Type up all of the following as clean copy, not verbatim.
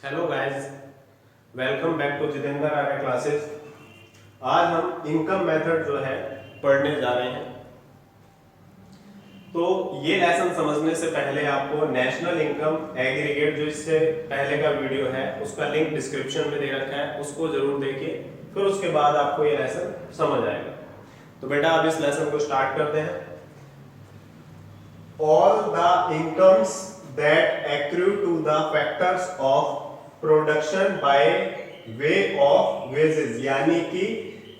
Hello guys, welcome back to Jitendra Arya classes. आज हम income method जो है पढ़ने जा रहे हैं। तो ये लेसन समझने से पहले आपको नेशनल इनकम एग्रीगेट जो इससे पहले का वीडियो है उसका लिंक डिस्क्रिप्शन में दे रखा है, उसको जरूर देखिए, फिर उसके बाद आपको ये लेसन समझ आएगा। तो बेटा अब इस लेसन को स्टार्ट करते हैं। All the incomes that accrue to the factors of production by way of wages, यानी कि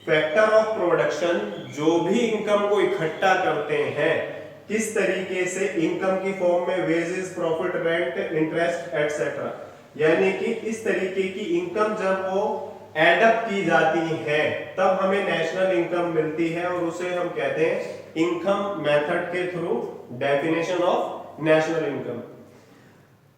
फैक्टर ऑफ प्रोडक्शन जो भी इनकम को इकट्ठा करते हैं किस तरीके से, इनकम की फॉर्म में wages, profit, rent, interest etcetera, यानी कि इस तरीके की इनकम जब वो एडअप की जाती है तब हमें नेशनल इनकम मिलती है और उसे हम कहते हैं इनकम मेथड के through definition of national income.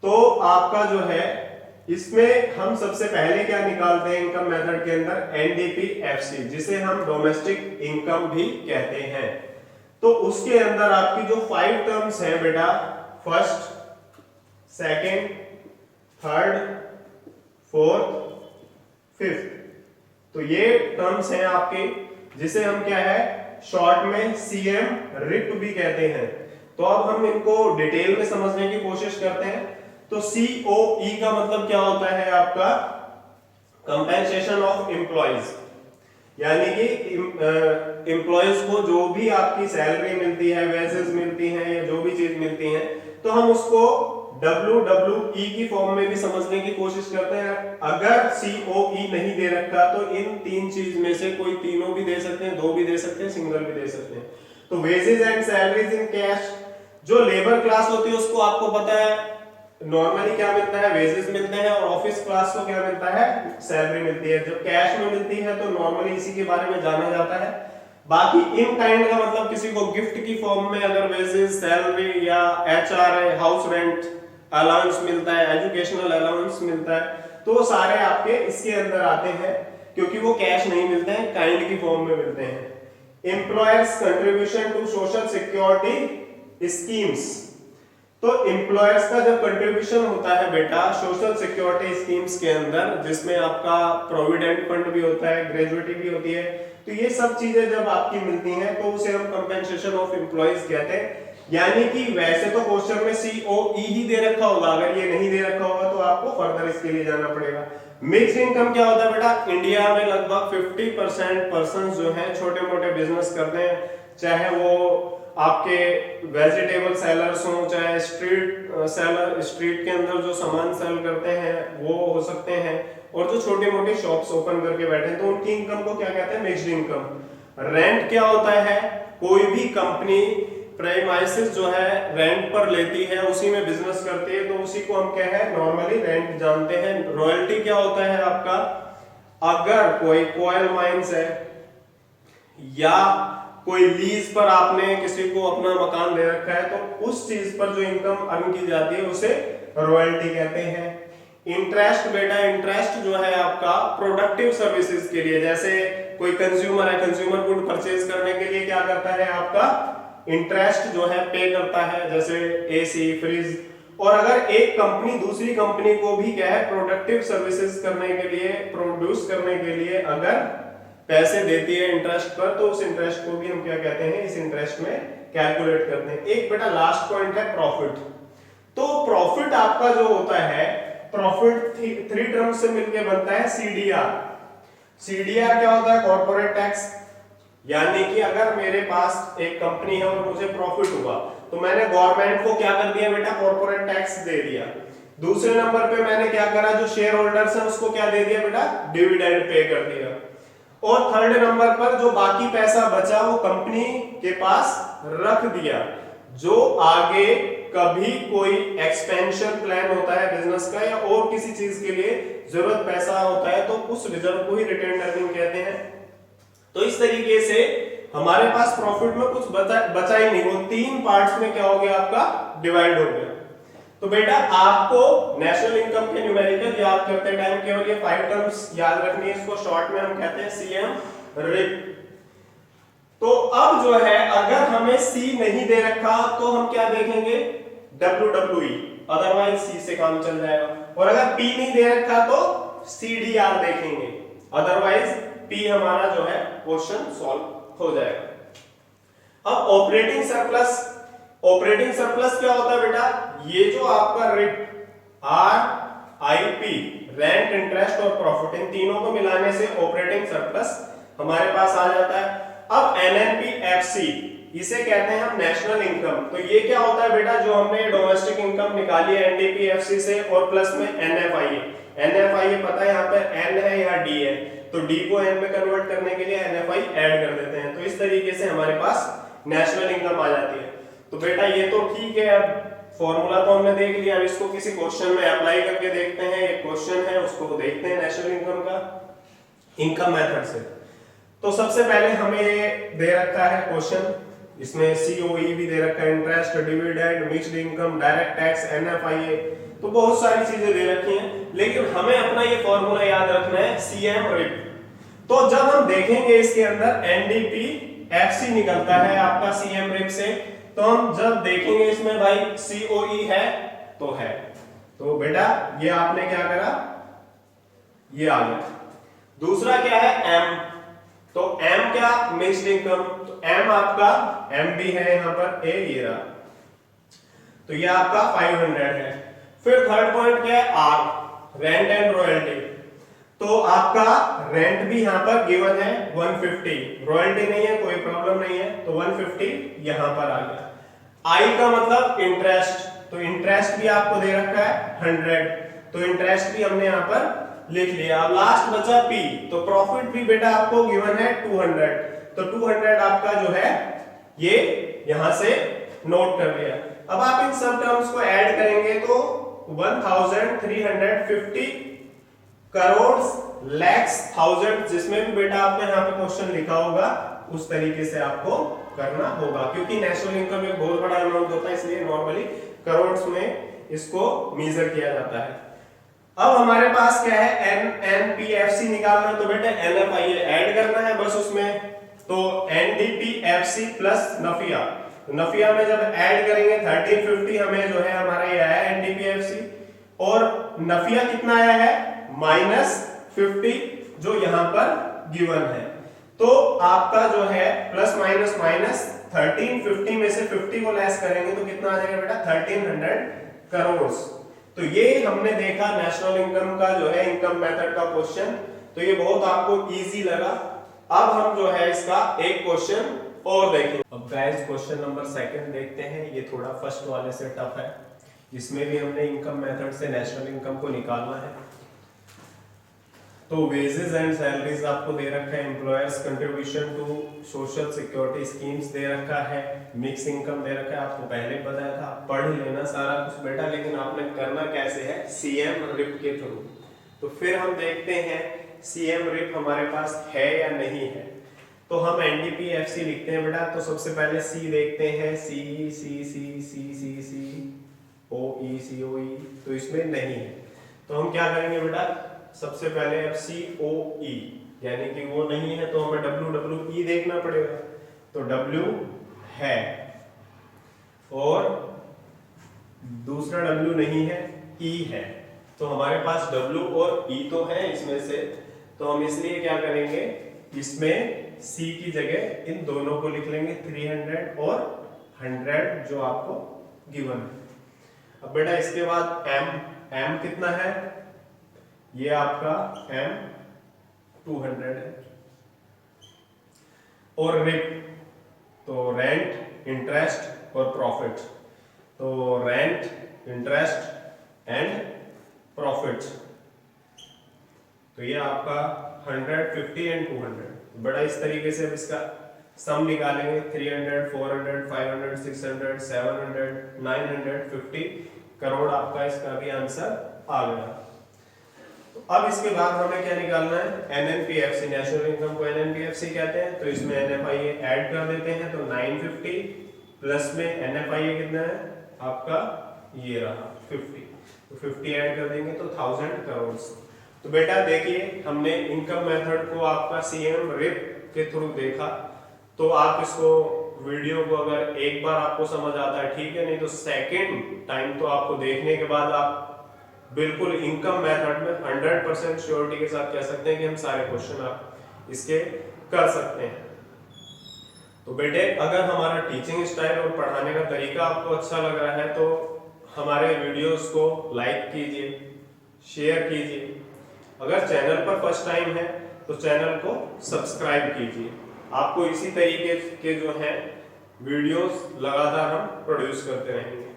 तो आपका जो है इसमें हम सबसे पहले क्या निकालते हैं इनकम मेथड के अंदर, एनडीपी-एफसी, जिसे हम डोमेस्टिक इनकम भी कहते हैं। तो उसके अंदर आपकी जो 5 टर्म्स हैं बेटा, first, second, third, fourth, fifth, तो ये टर्म्स हैं आपके, जिसे हम क्या है शॉर्ट में सीएम रिप भी कहते हैं। तो अब हम इनको डिटेल में समझने की कोशिश करते हैं। तो COE का मतलब क्या होता है आपका, कंपेंसेशन ऑफ एम्प्लॉइज, यानी कि एम्प्लॉइज को जो भी आपकी सैलरी मिलती है, वेजेस मिलती हैं या जो भी चीज मिलती है, तो हम उसको WWE की फॉर्म में भी समझने की कोशिश करते हैं। अगर COE नहीं दे रखा तो इन 3 चीज में से कोई तीनों भी दे सकते हैं, 2 भी दे सकते हैं, सिंगल भी दे सकते हैं। तो wages and salaries in cash, जो लेबर क्लास होती है उसको आपको पता है नॉर्मली क्या मिलता है, वेजेस मिलते हैं, और ऑफिस क्लास को क्या मिलता है, सैलरी मिलती है। जब कैश में मिलती है तो नॉर्मली इसी के बारे में जाना जाता है। बाकी इन काइंड का मतलब किसी को गिफ्ट की फॉर्म में अगर वेजेस, सैलरी या HRA, हाउस रेंट अलाउंस मिलता है, एजुकेशनल अलाउंस मिलता है, तो सारे आपके इसके अंदर आते हैं, क्योंकि वो कैश नहीं मिलते हैं, काइंड की फॉर्म में मिलते हैं। Employers contribution to social security schemes, तो एम्प्लॉयर्स का जब कंट्रीब्यूशन होता है बेटा सोशल सिक्योरिटी स्कीम्स के अंदर, जिसमें आपका प्रोविडेंट फंड भी होता है, ग्रेजुएटी भी होती है, तो ये सब चीजें जब आपकी मिलती हैं तो उसे हम कंपेंसेशन ऑफ एम्प्लॉयज कहते हैं। यानी कि वैसे तो क्वेश्चन में COE ही दे रखा होगा, अगर ये नहीं दे रखा होगा तो आपको फर्दर इसके लिए जाना पड़ेगा। मिक्स्ड इनकम क्या होता है बेटा, इंडिया में लगभग 50% पर्सन जो है छोटे मोटे बिजनेस करते हैं, चाहे वो आपके वेजिटेबल सेलर्स हो, चाहे स्ट्रीट सेलर, स्ट्रीट के अंदर जो सामान सेल करते हैं वो हो सकते हैं, और जो छोटे मोटे शॉप्स ओपन करके बैठे हैं, तो उनकी इनकम को क्या कहते हैं, मिक्स्ड इनकम। रेंट क्या होता है, कोई भी कंपनी प्रेमाइसेस जो है रेंट पर लेती है, उसी में बिजनेस करती है, तो उसी को हम क्या है नॉर्मली रेंट जानते हैं। रॉयल्टी क्या होता है आपका, अगर कोई कोयल माइंस है या कोई लीज पर आपने किसी को अपना मकान दे रखा है, तो उस चीज पर जो इनकम अर्न की जाती है उसे रॉयल्टी कहते हैं। इंटरेस्ट बेटा, इंटरेस्ट जो है आपका प्रोडक्टिव सर्विसेज के लिए, जैसे कोई कंज्यूमर है, कंज्यूमर गुड परचेज करने के लिए क्या करता है आपका इंटरेस्ट जो है पे करता है, जैसे AC, फ्रिज। और अगर एक कंपनी दूसरी कंपनी को भी क्या है प्रोडक्टिव सर्विसेज करने के लिए, प्रोड्यूस करने के लिए अगर पैसे देती है इंटरेस्ट पर, तो उस इंटरेस्ट को भी हम क्या कहते हैं, इस इंटरेस्ट में कैलकुलेट करते हैं। एक बेटा लास्ट पॉइंट है प्रॉफिट। तो प्रॉफिट आपका जो होता है, प्रॉफिट 3 टर्म्स से मिलकर बनता है CDR। CDR क्या होता है, कॉर्पोरेट टैक्स, यानी कि अगर मेरे पास एक कंपनी है और मुझे प्रॉफिट हुआ तो मैंने गवर्नमेंट को क्या कर दिया बेटा, कॉर्पोरेट टैक्स दे दिया। दूसरे नंबर पे मैंने क्या करा, जो शेयर होल्डर्स है उसको क्या दे दिया बेटा, डिविडेंड पे कर दिया। और थर्ड नंबर पर जो बाकी पैसा बचा वो कंपनी के पास रख दिया, जो आगे कभी कोई एक्सपेंशन प्लान होता है बिजनेस का या और किसी चीज के लिए जरूरत पैसा होता है, तो उस रिजर्व को ही रिटेन्ड अर्निंग कहते हैं। तो इस तरीके से हमारे पास प्रॉफिट में कुछ बचा ही नहीं, वो 3 पार्ट्स में क्या हो गया आपका, डिवाइड हो गया। तो बेटा आपको नेशनल इनकम के न्यूमेरिकल याद करते टाइम केवल ये 5 टर्म्स याद रखनी है, इसको शॉर्ट में हम कहते हैं CM रिप। तो अब जो है अगर हमें C नहीं दे रखा तो हम क्या देखेंगे, WWE, अदरवाइज C से काम चल जाएगा। और अगर P नहीं दे रखा तो CDR देखेंगे, अदरवाइज P हमारा जो है क्वेश्चन सॉल्व हो जाएगा। अब ऑपरेटिंग सरप्लस क्या होता है बेटा? ये जो आपका रिप RIP, रेंट, इंटरेस्ट और प्रॉफिट, इन तीनों को मिलाने से ऑपरेटिंग सरप्लस हमारे पास आ जाता है। अब NNPFC, इसे कहते हैं हम नेशनल इनकम। तो ये क्या होता है बेटा? जो हमने डोमेस्टिक इनकम निकाली है NDPFC से और प्लस में NFI पता है यहाँ पे N है या D है, तो D को N में कन्वर्ट करने के लिए NFI ऐड कर देते हैं। तो इस तरीके से हमारे पास नेशनल इनकम आ जाती है। तो बेटा ये तो ठीक है, अब फॉर्मूला तो हमने देख लिया, अब इसको किसी क्वेश्चन में अप्लाई करके देखते हैं। एक क्वेश्चन है उसको देखते हैं नेशनल इनकम का इनकम मेथड से। तो सबसे पहले हमें ये दे रखा है क्वेश्चन, इसमें COE भी दे रखा है, interest, dividend, mixed income, direct tax, NFIA, तो बहुत सारी चीजें दे रखी हैं। लेकिन हमें अपना ये फॉर्मूला याद रखना है CM रिप। तो जब हम देखेंगे इसके अंदर NDPFC निकलता है आपका CM रिप से, तो हम जब देखेंगे इसमें भाई COE है तो है, तो बेटा ये आपने क्या करा, ये आ गया। दूसरा क्या है M, तो M क्या? मिक्स्ड इनकम, तो M आपका M भी है यहां पर A, ये रहा, तो ये आपका 500 है। फिर थर्ड पॉइंट क्या है? R, रेंट एंड रॉयल्टी, तो आपका रेंट भी यहां पर गिवन है 150, रॉयल्टी नहीं है, कोई प्रॉब्लम नहीं है, तो 150 यहां पर आ गया। I का मतलब इंटरेस्ट, तो इंटरेस्ट भी आपको दे रखा है 100, तो इंटरेस्ट भी हमने यहां पर लिख लिया। अब लास्ट बचा P, तो प्रॉफिट भी बेटा आपको गिवन है 200, तो 200 आपका जो है ये यहां से नोट कर लिया। अब आप इन सब टर्म्स को ऐड करेंगे तो 1350 करोड़, लैक्स, थाउजेंड, जिसमें भी बेटा आपने यहाँ पे क्वेश्चन लिखा होगा उस तरीके से आपको करना होगा, क्योंकि नेशनल इनकम एक बहुत बड़ा अमाउंट होता है, इसलिए नॉर्मली करोड़ में इसको मेजर किया जाता है। अब हमारे पास क्या है? NNPFC निकालना, तो बेटा NFIA ऐड करना है बस उसमें, तो NDPFC प्लस नफिया, तो नफिया में जब ऐड करेंगे 1350 हमें जो है हमारा ये आया NDPFC, और नफिया कितना आया है? -50, जो यहां पर गिवन है। तो आपका जो है प्लस माइनस माइनस 1350 में से 50 को लेस करेंगे तो कितना आ जाएगा बेटा? 1300 करोड़। तो ये हमने देखा नेशनल इनकम का जो है इनकम मेथड का क्वेश्चन, तो ये बहुत आपको इजी लगा। अब हम जो है इसका एक क्वेश्चन और देखेंगे। अब गाइस क्वेश्चन नंबर 2 देखते हैं, ये थोड़ा फर्स्ट वाले से टफ है, इसमें भी हमने इनकम मेथड से नेशनल इनकम को निकालना है। तो वेजेस एंड सैलरीज आपको दे रखा है, employers contribution to social security schemes दे रखा है, मिक्स इनकम दे रखा है, आपको पहले बताया था, पढ़ लेना सारा कुछ बेटा, लेकिन आपने करना कैसे है? CM रिप के थ्रू। तो फिर हम देखते हैं CM रिप हमारे पास है या नहीं है। तो हम NDPFC लिखते हैं बेटा, तो सबसे पहले C देखते हैं, C OE COE, तो इसमें नहीं है, तो हम क्या करेंगे बेटा? सबसे पहले अब COE यानी कि वो नहीं है, तो हमें WWE देखना पड़ेगा, तो W है और दूसरा W नहीं है, E है, तो हमारे पास W और E तो है इसमें से, तो हम इसलिए क्या करेंगे? इसमें C की जगह इन दोनों को लिख लेंगे, 300 और 100 जो आपको गिवन है। अब बेटा इसके बाद M कितना है? ये आपका M 200 है, और रिप, तो रेंट, इंटरेस्ट और प्रॉफिट, तो रेंट, इंटरेस्ट एंड प्रॉफिट, तो ये आपका 150 एंड 200। बड़ा इस तरीके से अब इसका सम निकालेंगे, 300, 400, 500, 600, 700, 950 करोड़ आपका इसका भी आंसर आ गया। तो अब इसके बाद हमें क्या निकालना है? NNPFC, नेशनल इनकम को NNPFC कहते हैं, तो इसमें NFIA ऐड कर देते हैं, तो 950 प्लस में NFIA कितना है आपका? ये रहा 50, तो 50 ऐड कर देंगे तो 1000 करोड़। तो बेटा देखिए हमने इनकम मेथड को आपका CM रिप के थ्रू देखा, तो आप इसको वीडियो को अगर एक बार आपको समझ आता है ठीक है, नहीं तो सेकंड टाइम तो आपको देखने के बाद आप बिल्कुल इनकम मेथड में 100% श्योरिटी के साथ कह सकते हैं कि हम सारे क्वेश्चन आप इसके कर सकते हैं। तो बेटे अगर हमारा टीचिंग स्टाइल और पढ़ाने का तरीका आपको अच्छा लग रहा है तो हमारे वीडियोस को लाइक कीजिए, शेयर कीजिए। अगर चैनल पर फर्स्ट टाइम है तो चैनल को सब्सक्राइब कीजिए। आपको इसी तरीके के जो है वीडियोस लगातार हम प्रोड्यूस करते रहेंगे।